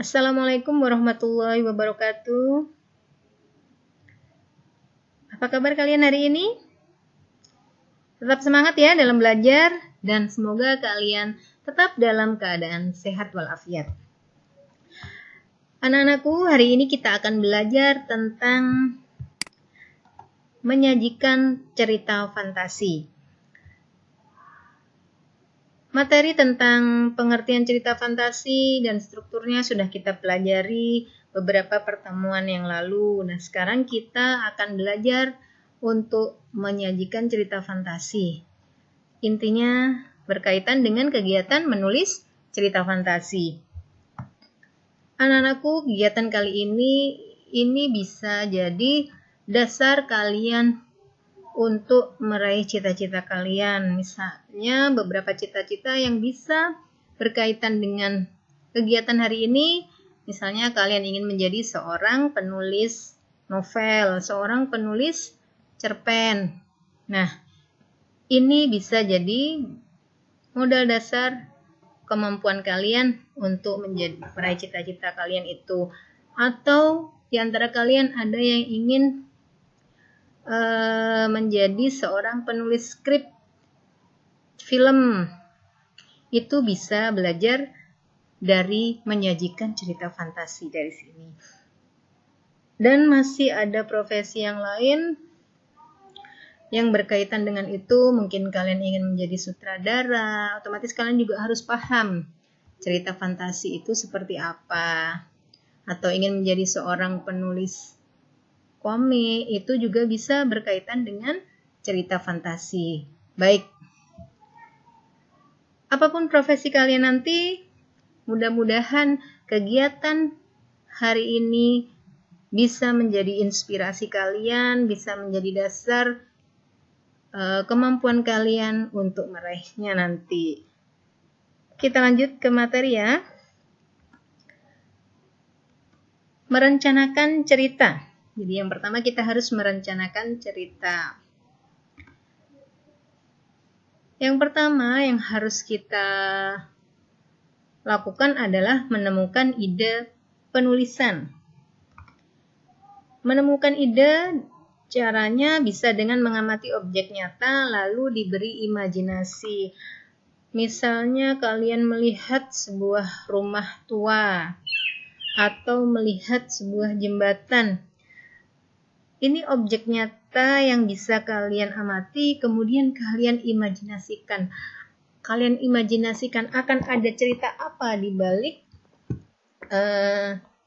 Assalamualaikum warahmatullahi wabarakatuh. Apa kabar kalian hari ini? Tetap semangat ya dalam belajar dan semoga kalian tetap dalam keadaan sehat walafiat. Anak-anakku, hari ini kita akan belajar tentang menyajikan cerita fantasi. Materi tentang pengertian cerita fantasi dan strukturnya sudah kita pelajari beberapa pertemuan yang lalu. Nah, sekarang kita akan belajar untuk menyajikan cerita fantasi. Intinya berkaitan dengan kegiatan menulis cerita fantasi. Anak-anakku, kegiatan kali ini bisa jadi dasar kalian untuk meraih cita-cita kalian. Misalnya beberapa cita-cita yang bisa berkaitan dengan kegiatan hari ini. Misalnya kalian ingin menjadi seorang penulis novel, seorang penulis cerpen. Nah, ini bisa jadi modal dasar kemampuan kalian untuk meraih cita-cita kalian itu. Atau di antara kalian ada yang ingin menjadi seorang penulis skrip film, itu bisa belajar dari menyajikan cerita fantasi dari sini. Dan masih ada profesi yang lain yang berkaitan dengan itu. Mungkin kalian ingin menjadi sutradara, otomatis kalian juga harus paham cerita fantasi itu seperti apa. Atau ingin menjadi seorang penulis komik, itu juga bisa berkaitan dengan cerita fantasi. Baik, apapun profesi kalian nanti, mudah-mudahan kegiatan hari ini bisa menjadi inspirasi kalian, bisa menjadi dasar kemampuan kalian untuk meraihnya nanti. Kita lanjut ke materi ya. Merencanakan cerita. Jadi yang pertama kita harus merencanakan cerita. Yang pertama yang harus kita lakukan adalah menemukan ide penulisan. Menemukan ide caranya bisa dengan mengamati objek nyata lalu diberi imajinasi. Misalnya kalian melihat sebuah rumah tua atau melihat sebuah jembatan. Ini objek nyata yang bisa kalian amati, kemudian kalian imajinasikan. Kalian imajinasikan akan ada cerita apa di balik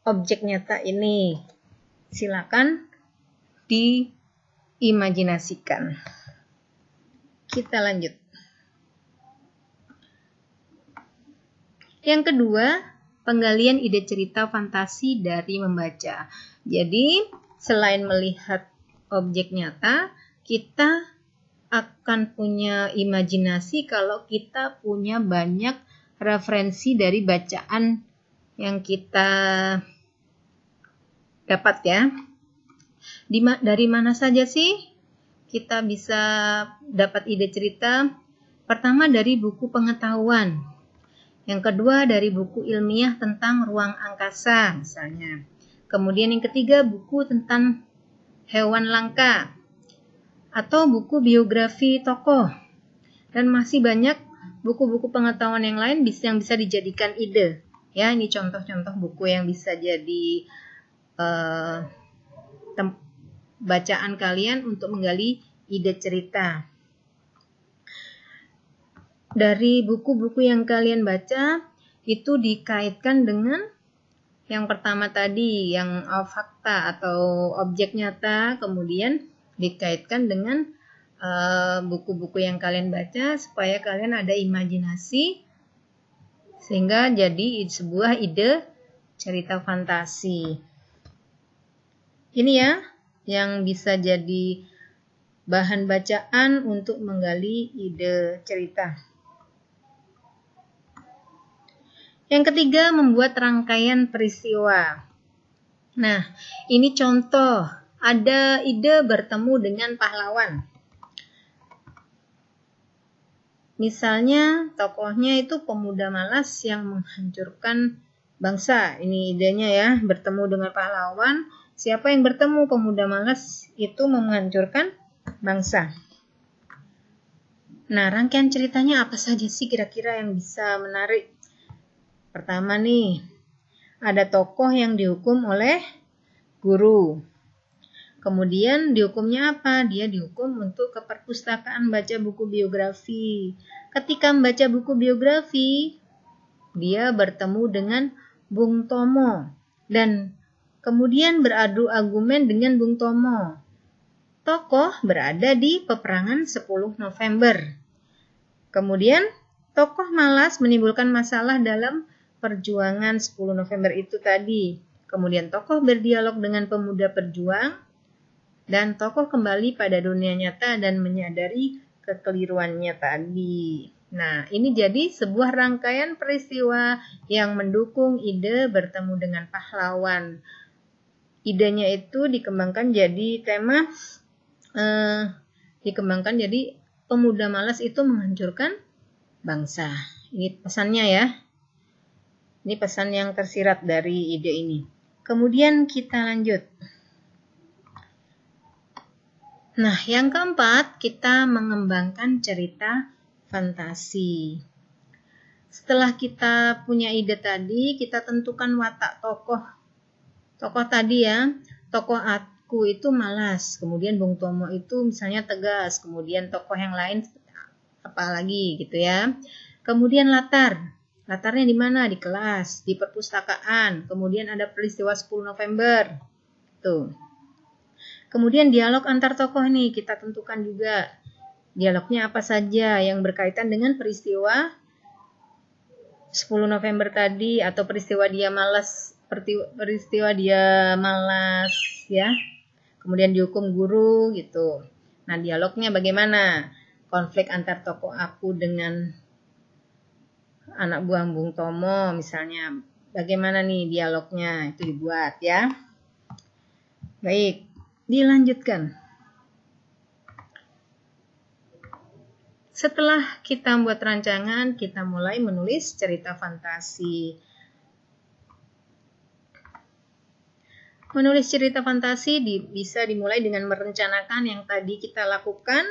objek nyata ini. Silakan diimajinasikan. Kita lanjut. Yang kedua, penggalian ide cerita fantasi dari membaca. Jadi, selain melihat objek nyata, kita akan punya imajinasi kalau kita punya banyak referensi dari bacaan yang kita dapat ya. Dari mana saja sih kita bisa dapat ide cerita? Pertama dari buku pengetahuan. Yang kedua dari buku ilmiah tentang ruang angkasa misalnya. Kemudian yang ketiga buku tentang hewan langka atau buku biografi tokoh. Dan masih banyak buku-buku pengetahuan yang lain yang bisa dijadikan ide. Ya, ini contoh-contoh buku yang bisa jadi bacaan kalian untuk menggali ide cerita. Dari buku-buku yang kalian baca itu dikaitkan dengan yang pertama tadi, yang fakta atau objek nyata, kemudian dikaitkan dengan buku-buku yang kalian baca supaya kalian ada imajinasi sehingga jadi sebuah ide cerita fantasi. Ini ya yang bisa jadi bahan bacaan untuk menggali ide cerita. Yang ketiga, membuat rangkaian peristiwa. Nah, ini contoh. Ada ide bertemu dengan pahlawan. Misalnya, tokohnya itu pemuda malas yang menghancurkan bangsa. Ini idenya ya, bertemu dengan pahlawan. Siapa yang bertemu pemuda malas itu menghancurkan bangsa. Nah, rangkaian ceritanya apa saja sih kira-kira yang bisa menarik? Pertama nih, ada tokoh yang dihukum oleh guru. Kemudian dihukumnya apa? Dia dihukum untuk ke perpustakaan baca buku biografi. Ketika membaca buku biografi, dia bertemu dengan Bung Tomo dan kemudian beradu argumen dengan Bung Tomo. Tokoh berada di peperangan 10 November. Kemudian tokoh malas menimbulkan masalah dalam perjuangan 10 November itu tadi. Kemudian tokoh berdialog dengan pemuda perjuang dan tokoh kembali pada dunia nyata dan menyadari kekeliruannya tadi. Nah, ini jadi sebuah rangkaian peristiwa yang mendukung ide bertemu dengan pahlawan. Idenya itu dikembangkan jadi tema, dikembangkan jadi pemuda malas itu menghancurkan bangsa. Ini pesannya ya. Ini pesan yang tersirat dari ide ini. Kemudian kita lanjut. Nah, yang keempat, kita mengembangkan cerita fantasi. Setelah kita punya ide tadi, kita tentukan watak tokoh. Tokoh tadi ya, tokoh aku itu malas, kemudian Bung Tomo itu misalnya tegas, kemudian tokoh yang lain apalagi gitu ya. Kemudian latarnya di mana? Di kelas, di perpustakaan, kemudian ada peristiwa 10 November. Tuh. Kemudian dialog antar tokoh nih, kita tentukan juga dialognya apa saja yang berkaitan dengan peristiwa 10 November tadi atau peristiwa dia malas ya. Kemudian dihukum guru gitu. Nah, dialognya bagaimana? Konflik antar tokoh aku dengan anak buah Bung Tomo misalnya. Bagaimana nih dialognya? Itu dibuat ya. Baik, dilanjutkan. Setelah kita membuat rancangan, kita mulai menulis cerita fantasi. Menulis cerita fantasi bisa dimulai dengan merencanakan yang tadi kita lakukan.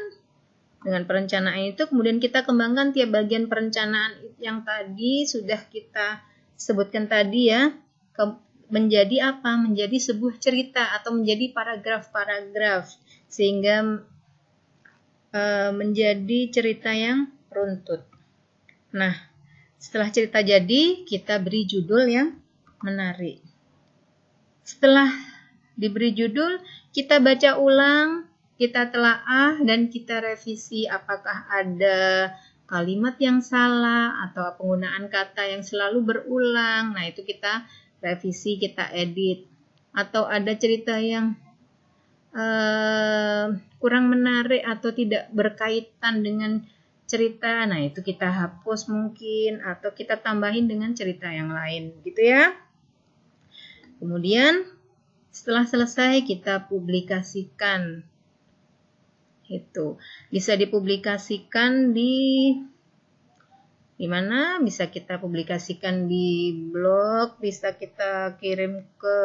Dengan perencanaan itu, kemudian kita kembangkan tiap bagian perencanaan yang tadi sudah kita sebutkan tadi ya, menjadi apa? Menjadi sebuah cerita atau menjadi paragraf-paragraf, sehingga menjadi cerita yang runtut. Nah, setelah cerita jadi, kita beri judul yang menarik. Setelah diberi judul, kita baca ulang, kita telaah, dan kita revisi apakah ada kalimat yang salah atau penggunaan kata yang selalu berulang. Nah, itu kita revisi, kita edit. Atau ada cerita yang kurang menarik atau tidak berkaitan dengan cerita, nah itu kita hapus mungkin atau kita tambahin dengan cerita yang lain gitu ya. Kemudian setelah selesai kita publikasikan. Itu bisa dipublikasikan di mana? Bisa kita publikasikan di blog, bisa kita kirim ke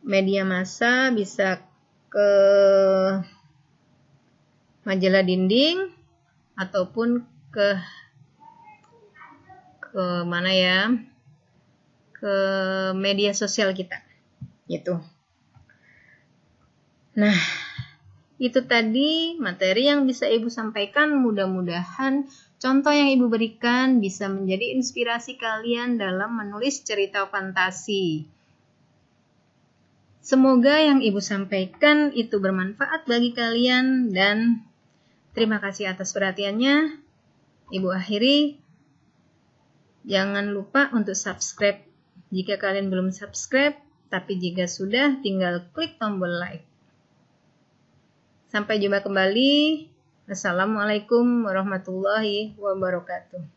media massa, bisa ke majalah dinding ataupun ke mana ya, ke media sosial kita gitu. Nah, itu tadi materi yang bisa Ibu sampaikan. Mudah-mudahan contoh yang Ibu berikan bisa menjadi inspirasi kalian dalam menulis cerita fantasi. Semoga yang Ibu sampaikan itu bermanfaat bagi kalian dan terima kasih atas perhatiannya. Ibu akhiri. Jangan lupa untuk subscribe jika kalian belum subscribe, tapi jika sudah tinggal klik tombol like. Sampai jumpa kembali. Assalamualaikum warahmatullahi wabarakatuh.